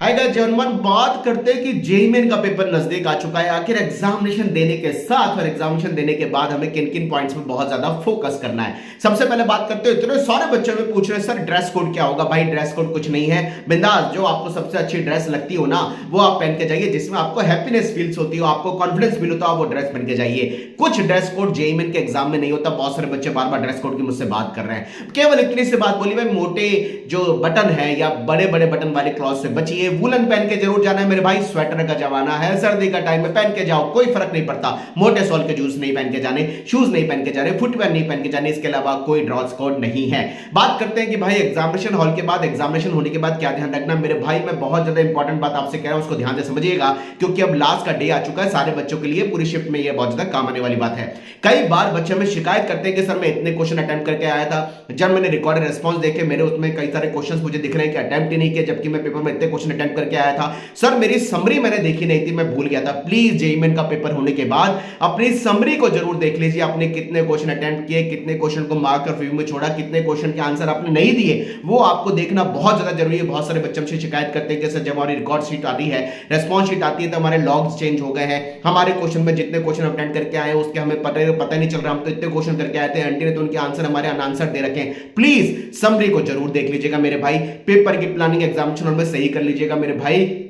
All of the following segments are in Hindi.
हाय गाइस, जनमन बात करते हैं कि जेईई मेन का पेपर नजदीक आ चुका है। आखिर एग्जामिनेशन देने के साथ और एग्जामिनेशन देने के बाद हमें किन किन पॉइंट्स पे बहुत ज्यादा फोकस करना है। सबसे पहले बात करते हैं, इतने सारे बच्चे में पूछ रहे हैं सर ड्रेस कोड क्या होगा। भाई ड्रेस कोड कुछ नहीं है, बिंदास जो आपको सबसे अच्छी ड्रेस लगती हो ना वो आप पहन के जाइए, जिसमें आपको हैप्पीनेस फील्स होती हो, आपको कॉन्फिडेंस फील होता है, वो ड्रेस पहन के जाइए। कुछ ड्रेस कोड जेईई मेन के एग्जाम में नहीं होता। बहुत सारे बच्चे बार बार ड्रेस कोड की मुझसे बात कर रहे हैं। केवल इतनी सी बात बोली, भाई मोटे जो बटन है या बड़े बड़े बटन वाले क्लॉथ से बचिए। वुलन पहन के जरूर जाना है मेरे भाई, स्वेटर का जमाना है, सर्दी का टाइम में पहन के जाओ, कोई फर्क नहीं पड़ता। मोटे सोल के जूस नहीं पहन के जाने, शूज नहीं पहन के जाने, फुटवेयर नहीं पहन के जाने, इसके अलावा कोई ड्रेस कोड नहीं है। बात करते हैं कि भाई एग्जामिनेशन हॉल के बाद, एग्जामिनेशन होने के बाद क्या ध्यान रखना मेरे भाई। मैं बहुत ज्यादा इंपॉर्टेंट बात आपसे कह रहा हूं, उसको ध्यान से समझिएगा, क्योंकि अब लास्ट का डे आ चुका है सारे बच्चों के लिए। पूरी शिफ्ट में यह बहुत ज्यादा काम आने वाली बात है। कई बार बच्चे में शिकायत करते हैं कि सर मैं इतने क्वेश्चन अटेम्प्ट करके आया था, जब मैंने रिकॉर्डेड रेस्पॉन्स देखे मेरे उसमें कई सारे क्वेश्चंस मुझे दिख रहे हैं कि अटेम्प्ट ही नहीं किया, जबकि मैं पेपर में इतने क्वेश्चन अटेम्प्ट करके आया था। सर मेरी समरी मैंने देखी नहीं थी, मैं भूल गया था। प्लीज जेईई मेन का पेपर होने के बाद अपनी समरी को जरूर देख लीजिए। आपने कितने क्वेश्चन अटेम्प्ट किए, कितने क्वेश्चन को मार्क और रिव्यू में छोड़ा, कितने क्वेश्चन के आंसर आपने नहीं दिए, वो आपको देखना बहुत ज्यादा जरूरी है। बहुत सारे बच्चे हमसे शिकायत करते हैं कि सर जब हमारी रिकॉर्ड शीट आती है, रेस्पॉन्स शीट आती है, तो हमारे लॉग्स चेंज हो गए हैं, हमारे क्वेश्चन में जितने क्वेश्चन अटेम्प्ट करके आए उसके हमें पता नहीं चल रहा, हम तो इतने क्वेश्चन करके आए थे, आंटी ने तो उनके आंसर हमारे अनआंसर दे रखे हैं। प्लीज समरी को जरूर देख लीजिएगा मेरे भाई। पेपर की प्लानिंग एग्जामिनेशन में सही कर लीजिएगा मेरे भाई।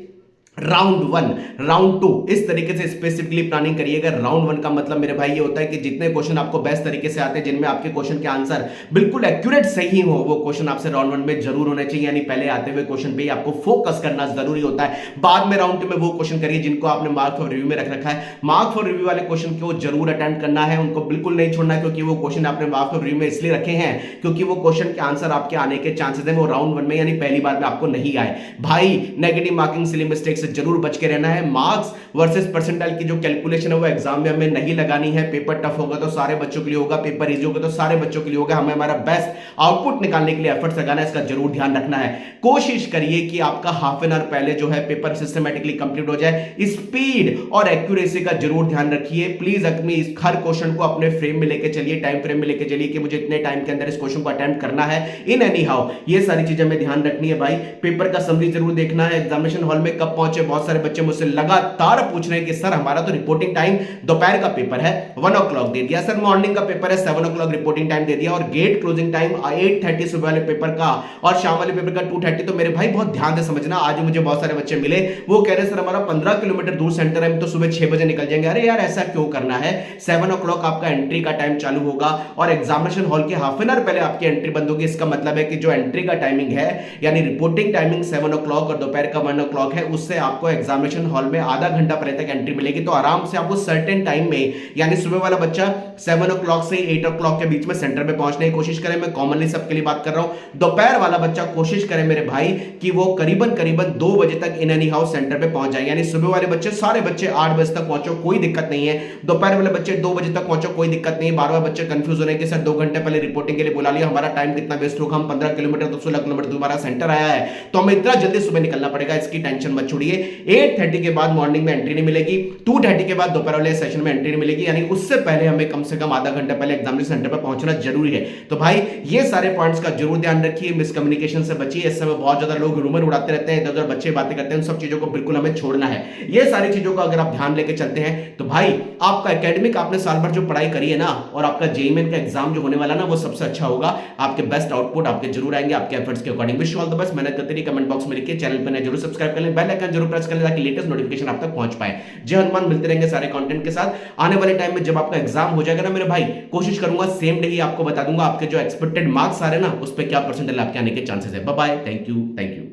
राउंड 1, राउंड 2 इस तरीके से स्पेसिफिकली प्लानिंग करिएगा। राउंड 1 का मतलब मेरे भाई ये होता है कि जितने क्वेश्चन आपको बेस्ट तरीके से आते हैं, जिनमें आपके क्वेश्चन के आंसर बिल्कुल एक्यूरेट सही हो, वो क्वेश्चन आपसे राउंड 1 में जरूर होने चाहिए। यानी पहले आते हुए क्वेश्चन पे आपको फोकस करना जरूरी होता है। बाद में राउंड 2 में वो क्वेश्चन करिए जिनको आपने मार्क फॉर रिव्यू में रख रखा है। मार्क फॉर रिव्यू वाले क्वेश्चन को जरूर अटेम्प्ट करना है, उनको बिल्कुल नहीं छोड़ना, क्योंकि वो क्वेश्चन आपने मार्क फॉर रिव्यू में इसलिए रखे हैं क्योंकि वो क्वेश्चन के आंसर आपके आने के चांसेस है वो राउंड 1 में यानी पहली बार में आपको नहीं आए। भाई नेगेटिव मार्किंग सिली मिस्टेक से जरूर बच के रहना है। मार्क्स वर्सेस परसेंटाइल की जो कैलकुलेशन है वो एग्जाम में हमें नहीं लगानी है। पेपर टफ होगा तो सारे बच्चों के लिए होगा, पेपर इजी होगा तो सारे बच्चों के लिए होगा। हमें हमारा बेस्ट आउटपुट निकालने के लिए एफर्ट्स लगाना है, इसका जरूर ध्यान रखना है। कोशिश करिए कि आपका हाफ एन आवर पहले जो है पेपर सिस्टमैटिकली कंप्लीट हो जाए। स्पीड और एक्यूरेसी का जरूर ध्यान रखिए। प्लीज अपनी हर क्वेश्चन को अपने फ्रेम में लेके चलिए, टाइम फ्रेम में लेके चलिए कि मुझे इतने टाइम के अंदर इस क्वेश्चन को अटेम्प्ट करना है। इन एनी हाउ ये सारी चीजें हमें ध्यान रखनी है भाई। पेपर का समरी जरूर देखना है, एग्जामिनेशन हॉल में कब पहुंचे। बहुत सारे बच्चे मुझसे लगातार पूछ रहे हैं कि सर हमारा तो रिपोर्टिंग टाइम दोपहर का पेपर है 1 o'clock दे दिया, सर मॉर्निंग का पेपर है 7 o'clock रिपोर्टिंग टाइम दे दिया, और गेट क्लोजिंग टाइम 8:30 सुबह वाले पेपर का और शाम वाले पेपर का 2:30। तो मेरे भाई बहुत ध्यान से समझना। आज मुझे बहुत सारे बच्चे मिले, वो कह रहे सर हमारा 15 किलोमीटर दूर सेंटर है, हम तो सुबह 6 बजे निकल जाएंगे। अरे यार ऐसा क्यों करना है? 7 o'clock आपका एंट्री का टाइम चालू होगा और एग्जामिनेशन हॉल के हाफ एन आवर पहले आपकी एंट्री बंद होगी। इसका मतलब है कि जो एंट्री का टाइमिंग है यानी रिपोर्टिंग टाइमिंग 7 o'clock और दोपहर का 1 o'clock है, उससे आपको एग्जामिनेशन हॉल में आधा घंटा पहले तक एंट्री मिलेगी। तो आराम से आपको सर्टेन टाइम में यानी सुबह वाला बच्चा 7 o'clock से 8 o'clock के बीच में सेंटर पे पहुंचने की कोशिश करें। मैं कॉमनली सबके लिए बात कर रहा हूं। दोपहर वाला बच्चा कोशिश करे मेरे भाई कि वो करीबन 2 बजे तक इन एनी हाउस सेंटर पे पहुंच जाए। यानी सुबह वाले बच्चे सारे बच्चे 8 बजे तक पहुंचो, कोई दिक्कत नहीं है। दोपहर वाले बच्चे 2 बजे तक पहुंचो, कोई दिक्कत नहीं है। बार बार बच्चे कंफ्यूज हो रहे हैं कि सर 2 घंटे पहले रिपोर्टिंग के लिए बुला लिया, हमारा टाइम कितना वेस्ट होगा, हम 15 किलोमीटर तो 16 किलोमीटर दोबारा सेंटर आया है तो हमें इतना जल्दी सुबह निकलना पड़ेगा। इसकी टेंशन मत छोड़िए। 8:30 के बाद मॉर्निंग में एंट्री नहीं मिलेगी, 2:30 के बाद दोपहर वाले सेशन में एंट्री नहीं मिलेगी। यानी उससे पहले हमें कम से कम आधा घंटा पहले एग्जामिनेशन सेंटर पर पहुंचना जरूरी है। तो भाई ये सारे पॉइंट्स का जरूर ध्यान रखिए, मिसकम्युनिकेशन से बचिए। इस समय बहुत ज्यादा लोग रूमर उड़ाते रहते हैं, इधर-उधर बच्चे बातें करते हैं, उन सब चीजों को बिल्कुल हमें छोड़ना है। ये सारी चीजों को अगर आप ध्यान लेके चलते हैं तो भाई आपका एकेडमिक आपने साल भर जो पढ़ाई करी है ना, और आपका जेईई मेन का एग्जाम जो होने वाला ना, वो सबसे अच्छा होगा। आपके बेस्ट आउटपुट आपके जरूर आएंगे आपके एफर्ट्स के according. Wish you all the best. मेहनत करते रहिए, कमेंट बॉक्स में लिखिए, चैनल पर नए जरूर सब्सक्राइब कर लें, बेल आइकन जरूर प्रेस कर लें ताकि लेटेस्ट नोटिफिकेशन आप तक पहुंच पाए। जय हनुमान। मिलते रहेंगे सारे कंटेंट के साथ आने वाले टाइम में। जब आपका एग्जाम हो जाएगा ना मेरे भाई, कोशिश करूंगा सेम डे ही आपको बता दूंगा आपके जो एक्सपेक्टेड मार्क्स आ रहे हैं ना, उस पर क्या परसेंटेज आपके आने के चांसेस है। Bye bye, thank you.